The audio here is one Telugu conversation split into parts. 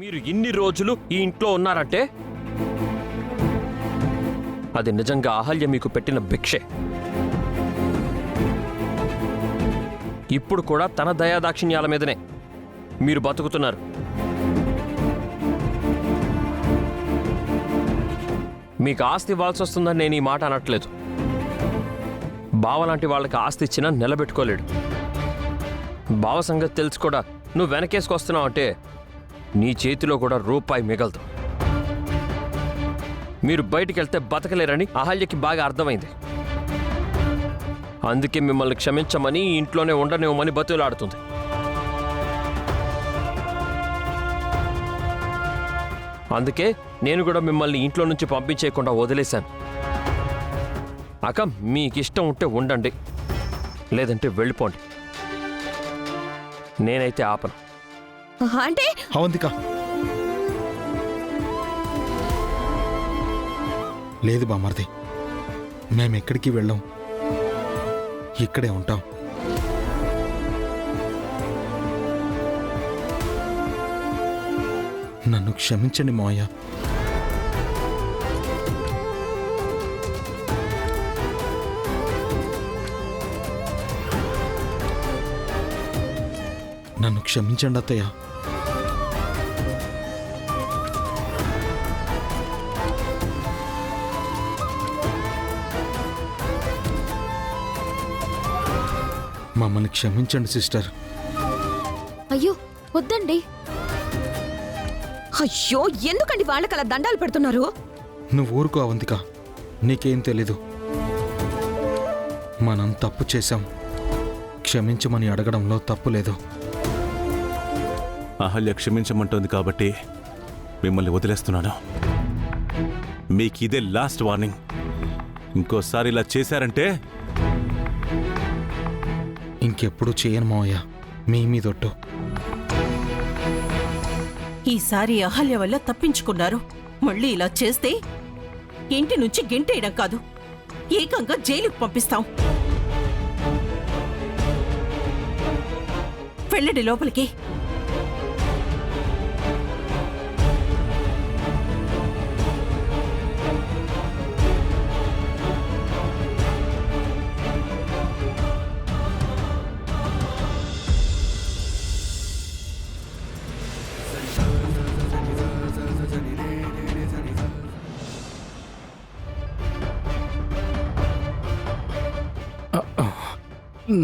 మీరు ఇన్ని రోజులు ఈ ఇంట్లో ఉన్నారంటే అది నిజంగా అహల్య మీకు పెట్టిన భిక్షే. ఇప్పుడు కూడా తన దయాదాక్షిణ్యాల మీదనే మీరు బతుకుతున్నారు. మీకు ఆస్తి ఇవ్వాల్సి వస్తుందని నేను ఈ మాట అనట్లేదు. బావలాంటి వాళ్ళకి ఆస్తి ఇచ్చినా నిలబెట్టుకోలేడు. బావ సంగతి తెలుసు కూడా నువ్వు వెనకేసుకొస్తున్నావు అంటే నీ చేతిలో కూడా రూపాయి మిగలదు. మీరు బయటికి వెళ్తే బతకలేరని అహల్యకి బాగా అర్థమైంది. అందుకే మిమ్మల్ని క్షమించమని ఇంట్లోనే ఉండనివ్వమని బతులాడుతుంది. అందుకే నేను కూడా మిమ్మల్ని ఇంట్లో నుంచి పంపించేయకుండా వదిలేశాను. అక్క మీకిష్టం ఉంటే ఉండండి, లేదంటే వెళ్ళిపోండి. నేనైతే ఆపను. అంటే అవంతిక, లేదు బామర్ది, మేమెక్కడికి వెళ్ళాం, ఇక్కడే ఉంటాం. నన్ను క్షమించండి మావయ్య. నన్ను క్షమించండి అత్తయ్య. మమ్మల్ని క్షమించండి సిస్టర్. అయ్యో వద్దండి. అయ్యో ఎందుకండి వాళ్ళకి అలా దండాలు పెడుతున్నారు? నువ్వు ఊరుకో అవంతిక, నీకేం తెలీదు. మనం తప్పు చేశాం, క్షమించమని అడగడంలో తప్పు లేదు. అహల్య క్షమించమంటోంది కాబట్టి మిమ్మల్ని వదిలేస్తున్నాను. మీకు ఇదే లాస్ట్ వార్నింగ్. ఇంకోసారి ఇలా చేశారంటే ఇంకెప్పుడు చేయను మావయ్య, మీ మీదొట్టు. ఈసారి అహల్య వల్ల తప్పించుకున్నారు. మళ్ళీ ఇలా చేస్తే ఇంటి నుంచి గెంటేయడం కాదు, ఏకంగా జైలుకు పంపిస్తాం. వెళ్ళండి లోపలికి.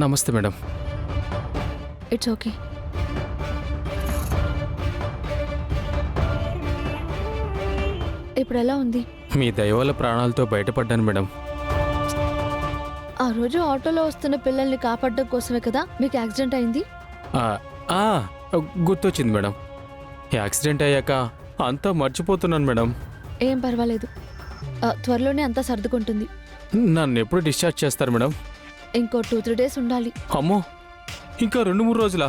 నమస్తే మేడం. It's okay. ఇప్పుడు ఎలా ఉంది? మీ దయ వల్ల ప్రాణాలతో బయటపడ్డాను మేడం. ఆ రోజు ఆటోలో వస్తున్న పిల్లల్ని కాపాడడం కోసమే కదా మీకు యాక్సిడెంట్ అయింది? గుర్తొచ్చింది మేడం. యాక్సిడెంట్ అయ్యాక అంతా మర్చిపోతున్నాను మేడం. ఏం పర్వాలేదు, త్వరలోనే అంతా సర్దుకుంటుంది. నన్ను ఎప్పుడు డిశ్చార్జ్ చేస్తారు మేడం? ఇంకో 2-3 డేస్ ఉండాలి. అమ్మో, ఇంకా 2-3 రోజులా?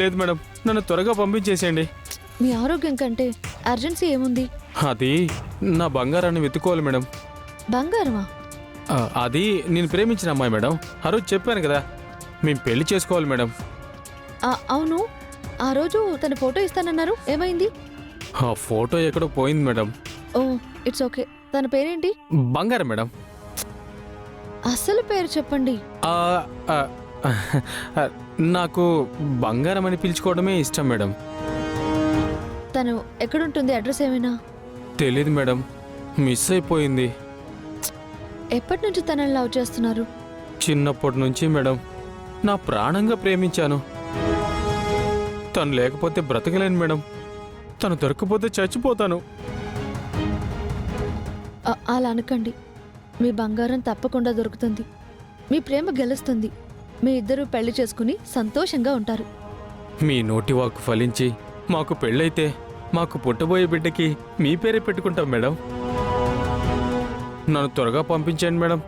లేదు మేడం, నన్ను త్వరగా పంపించేసేయండి. మీ ఆరోగ్యం కంటే అర్జెన్సీ ఏముంది? అది నా బంగారాన్ని వెతుక్కోవాలి మేడం. బంగారమా? అది నేను ప్రేమించిన అమ్మాయి మేడం. ఆ రోజు చెప్పాను కదా, మేము పెళ్లి చేసుకోవాలి మేడం. అవును, ఆ రోజు తన ఫోటో ఇస్తానన్నారు, ఏమైంది? ఆ ఫోటో ఎక్కడో పోయింది మేడం. Oh it's okay. తన పేరేంటి? బంగారం మేడం. అసలు పేరు చెప్పండి. నాకు బంగారం అని పిలుచుకోవడమే ఇష్టం మేడం. తను ఎక్కడుంటుంది? అడ్రస్ ఏమైనా? తెలీదు మేడం, మిస్ అయిపోయింది. ఎప్పటి నుంచి తనని లవ్ చేస్తున్నారు? చిన్నప్పటి నుంచి మేడం. నా ప్రాణంగా ప్రేమించాను. తను లేకపోతే బ్రతకలేను మేడం. తను దొరకపోతే చచ్చిపోతాను. అలా అనకండి. మీ బంగారం తప్పకుండా దొరుకుతుంది. మీ ప్రేమ గెలుస్తుంది. మీ ఇద్దరూ పెళ్లి చేసుకుని సంతోషంగా ఉంటారు. మీ నోటి వాక్కు ఫలించి మాకు పెళ్ళైతే మాకు పుట్టబోయే బిడ్డకి మీ పేరే పెట్టుకుంటాం మేడం. నన్ను త్వరగా పంపించండి మేడం.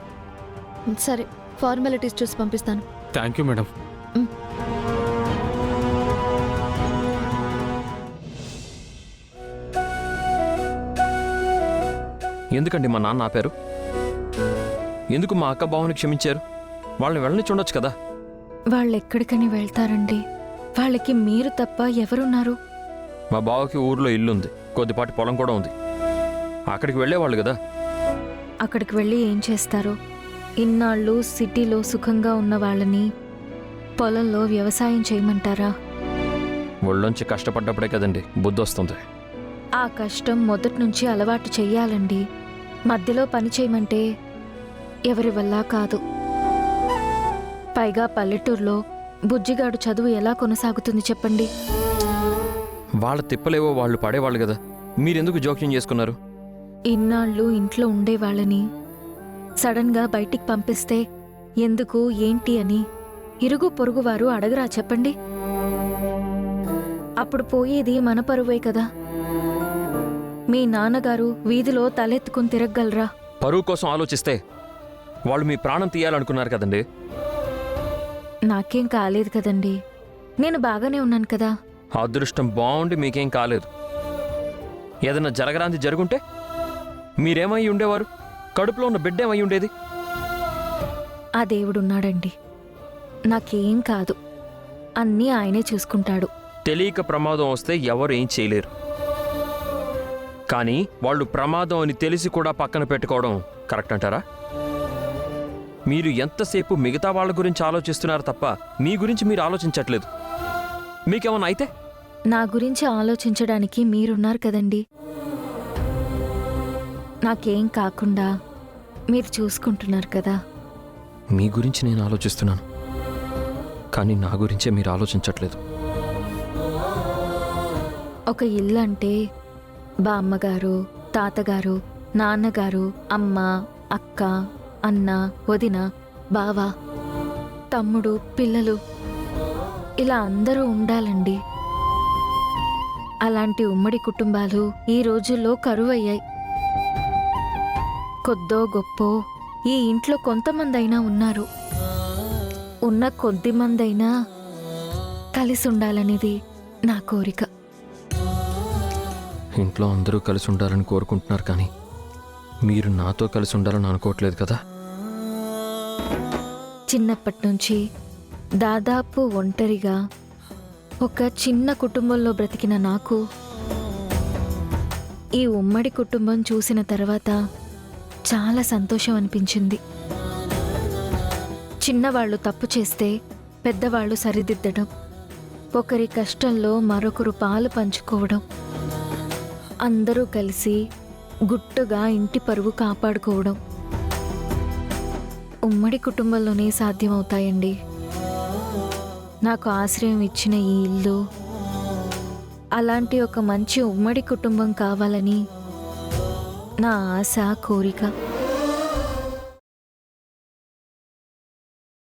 సరే, ఫార్మాలిటీస్ చూసి పంపిస్తాను. Thank you madam. ఎందుకండి మా నాన్న ఆపారు? ఎందుకు మా అక్క బావని క్షమించారు? వాళ్ళని వెళ్ళని చూడొచ్చు కదా. వాళ్ళెక్కడికని వెళ్తారండి? వాళ్ళకి మీరు తప్ప ఎవరున్నారు? మా బావకి ఊర్లో ఇల్లు ఉంది, కొద్దిపాటి పొలం కూడా ఉంది. అక్కడికి వెళ్ళేవాళ్ళు కదా. అక్కడికి వెళ్ళి ఏం చేస్తారు? ఇన్నాళ్ళు సిటీలో సుఖంగా ఉన్న వాళ్ళని పొలంలో వ్యవసాయం చేయమంటారా? ఒళ్ళొంచి కష్టపడ్డప్పుడే కదండి బుద్ధి వస్తుంది. ఆ కష్టం మొదటి నుంచి అలవాటు చెయ్యాలండి. మధ్యలో పని చేయమంటే ఎవరి వల్ల కాదు. పైగా పల్లెటూరులో బుజ్జిగాడు చదువు ఎలా కొనసాగుతుంది చెప్పండి? వాళ్ళ తిప్పలేవో వాళ్ళు పడేవాళ్ళు కదా, మీరెందుకు జోక్యం చేసుకున్నారు? ఇన్నాళ్ళు ఇంట్లో ఉండేవాళ్ళని సడన్గా బయటికి పంపిస్తే ఎందుకు ఏంటి అని ఇరుగు పొరుగువారు అడగరా చెప్పండి? అప్పుడు పోయేది మన పరువే కదా. మీ నాన్నగారు వీధిలో తలెత్తుకుని తిరగగలరా? పరువు కోసం ఆలోచిస్తే వాళ్ళు మీ ప్రాణం తీయాలనుకున్నారు కదండి. నాకేం కాలేదు కదండి, నేను బాగానే ఉన్నాను కదా. అదృష్టం బాగుండి మీకేం కాలేదు. ఏదన్నా జరగరాంది జరుగుంటే మీరేమై ఉండేవారు? కడుపులో ఉన్న బిడ్డేమై ఉండేది? ఆ దేవుడున్నాడండి, నాకేం కాదు, అన్నీ ఆయనే చూసుకుంటాడు. తెలియక ప్రమాదం వస్తే ఎవరు ఏం చేయలేరు. కానీ వాళ్ళు ప్రమాదం అని తెలిసి కూడా పక్కన పెట్టుకోవడం కరెక్ట్ అంటారా? మీరు ఎంతసేపు మిగతా వాళ్ళ గురించి ఆలోచిస్తున్నారు తప్ప మీ గురించి మీరు ఆలోచించట్లేదు. మీకేమన్నా అయితే నా గురించి ఆలోచించడానికి మీరున్నారు కదండి. నాకేం కాకుండా మీరు చూసుకుంటున్నారు కదా. మీ గురించి నేను ఆలోచిస్తున్నాను, కానీ నా గురించే మీరు ఆలోచించట్లేదు. ఒక ఇల్లు అంటే బామ్మగారు, తాతగారు, నాన్నగారు, అమ్మ, అక్క, అన్న, వదిన, బావ, తమ్ముడు, పిల్లలు, ఇలా అందరూ ఉండాలండి. అలాంటి ఉమ్మడి కుటుంబాలు ఈ రోజుల్లో కరువయ్యాయి. కొద్దో గొప్పో ఈ ఇంట్లో కొంతమందైనా ఉన్నారు. ఉన్న కొద్ది మందైనా కలిసి ఉండాలనేది నా కోరిక. ఇంట్లో అందరూ కలిసి ఉండాలని కోరుకుంటున్నారు, కానీ మీరు నాతో కలిసి ఉండాలని అనుకోవట్లేదు కదా. చిన్నప్పటి నుంచి దాదాపు ఒంటరిగా ఒక చిన్న కుటుంబంలో బ్రతికిన నాకు ఈ ఉమ్మడి కుటుంబం చూసిన తర్వాత చాలా సంతోషం అనిపించింది. చిన్నవాళ్ళు తప్పు చేస్తే పెద్దవాళ్ళు సరిదిద్దడం, ఒకరి కష్టంలో మరొకరు పాలు పంచుకోవడం, అందరూ కలిసి గుట్టుగా ఇంటి పరువు కాపాడుకోవడం ఉమ్మడి కుటుంబంలోనే సాధ్యమవుతాయండి. నాకు ఆశ్రయం ఇచ్చిన ఈ ఇల్లు అలాంటి ఒక మంచి ఉమ్మడి కుటుంబం కావాలని నా ఆశ, కోరిక.